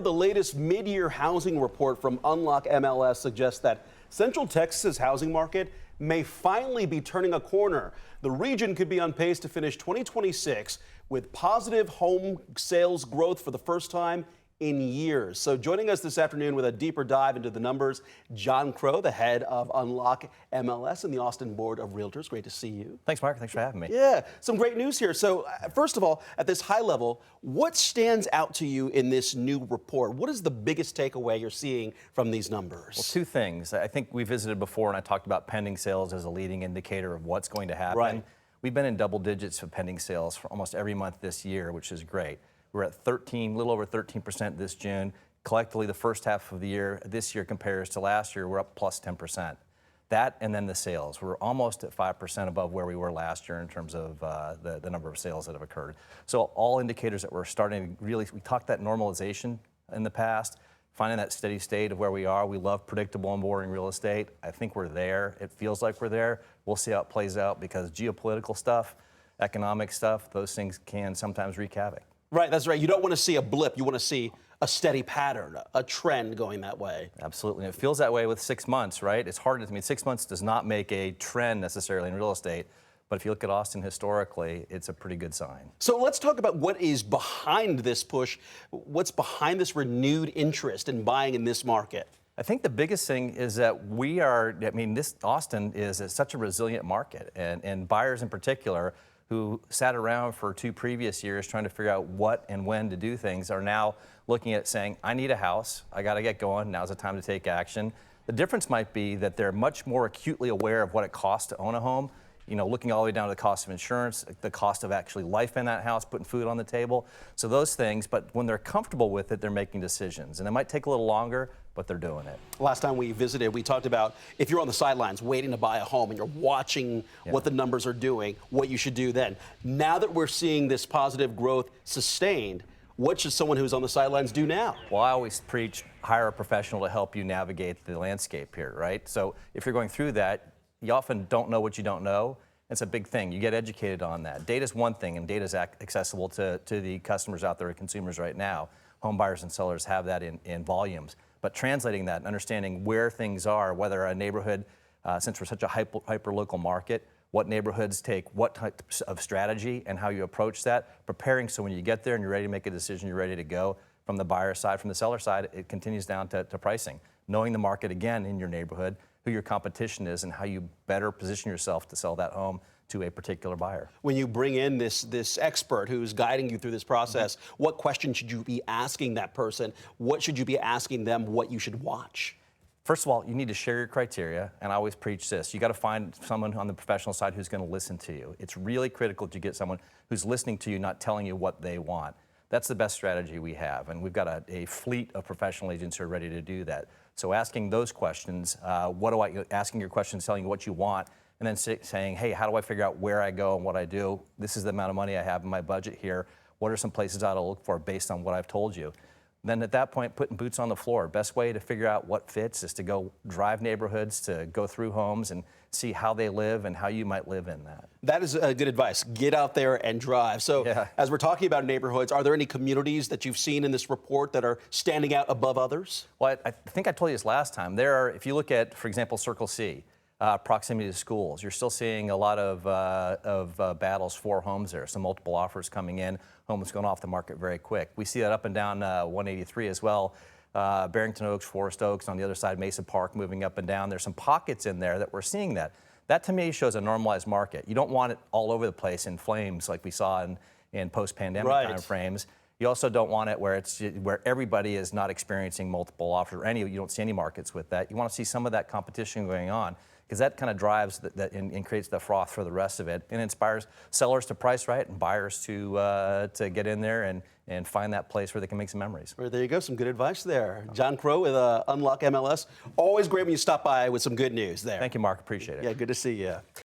The latest mid-year housing report from Unlock MLS suggests that Central Texas' housing market may finally be turning a corner. The region could be on pace to finish 2026 with positive home sales growth for the first time in years. So joining us this afternoon with a deeper dive into the numbers, John Crow, the head of Unlock MLS and the Austin Board of Realtors. Great to see you. Thanks, Mark. Thanks for having me. Yeah, some great news here. So first of all, at this high level, what stands out to you in this new report? What is the biggest takeaway you're seeing from these numbers? Well, two things. I think we visited before and I talked about pending sales as a leading indicator of what's going to happen. Right. We've been in double digits of pending sales for almost every month this year, which is great. We're at 13, a little over 13% this June. Collectively, the first half of the year, this year compares to last year, we're up plus 10%. That and then the sales. We're almost at 5% above where we were last year in terms of the number of sales that have occurred. So all indicators that we're starting to really, we talked that normalization in the past, finding that steady state of where we are. We love predictable and boring real estate. I think we're there. It feels like we're there. We'll see how it plays out because geopolitical stuff, economic stuff, those things can sometimes wreak havoc. Right, that's right. You don't want to see a blip. You want to see a steady pattern, a trend going that way. Absolutely. And it feels that way with 6 months, right? It's hard to, 6 months does not make a trend necessarily in real estate. But if you look at Austin historically, it's a pretty good sign. So let's talk about what is behind this push. What's behind this renewed interest in buying in this market? I think the biggest thing is that this Austin is such a resilient market, and buyers in particular who sat around for 2 previous years trying to figure out what and when to do things are now looking at saying, I need a house, I got to get going, now's the time to take action. The difference might be that they're much more acutely aware of what it costs to own a home, looking all the way down to the cost of insurance, the cost of actually life in that house, putting food on the table. So those things, but when they're comfortable with it, they're making decisions. And it might take a little longer, but they're doing it. Last time we visited, we talked about if you're on the sidelines waiting to buy a home and you're watching what the numbers are doing, what you should do then. Now that we're seeing this positive growth sustained, what should someone who's on the sidelines do now? Well, I always preach hire a professional to help you navigate the landscape here, right? So if you're going through that, you often don't know what you don't know. It's a big thing. You get educated on that. Data's one thing, and data's accessible to the customers out there, consumers right now. Home buyers and sellers have that in volumes. But translating that and understanding where things are, whether a neighborhood, since we're such a hyper-local market, what neighborhoods take what types of strategy and how you approach that, preparing so when you get there and you're ready to make a decision, you're ready to go. From the buyer side, from the seller side, it continues down to pricing. Knowing the market again in your neighborhood, who your competition is, and how you better position yourself to sell that home to a particular buyer. When you bring in this expert who's guiding you through this process, what question should you be asking that person? What should you be asking them what you should watch? First of all, you need to share your criteria, and I always preach this. You got to find someone on the professional side who's going to listen to you. It's really critical to get someone who's listening to you, not telling you what they want. That's the best strategy we have, and we've got a fleet of professional agents who are ready to do that. So asking those questions, asking your questions, telling you what you want, and then saying, hey, how do I figure out where I go and what I do? This is the amount of money I have in my budget here. What are some places I ought to look for based on what I've told you? Then at that point, putting boots on the floor. Best way to figure out what fits is to go drive neighborhoods, to go through homes and see how they live and how you might live in that. That is good advice. Get out there and drive. So as we're talking about neighborhoods, are there any communities that you've seen in this report that are standing out above others? Well, I think I told you this last time. There are, if you look at, for example, Circle C, proximity to schools, you're still seeing a lot of battles for homes there. Some multiple offers coming in, homes going off the market very quick. We see that up and down 183 as well. Barrington Oaks, Forest Oaks, on the other side, Mesa Park moving up and down. There's some pockets in there that we're seeing that. That to me shows a normalized market. You don't want it all over the place in flames like we saw in post-pandemic time frames. You also don't want it where everybody is not experiencing multiple offers, or you don't see any markets with that. You want to see some of that competition going on, because that kind of drives that and creates the froth for the rest of it, and inspires sellers to price right and buyers to get in there and find that place where they can make some memories. Well, there you go, some good advice there. John Crow with Unlock MLS. Always great when you stop by with some good news there. Thank you, Mark. Appreciate it. Yeah, good to see you.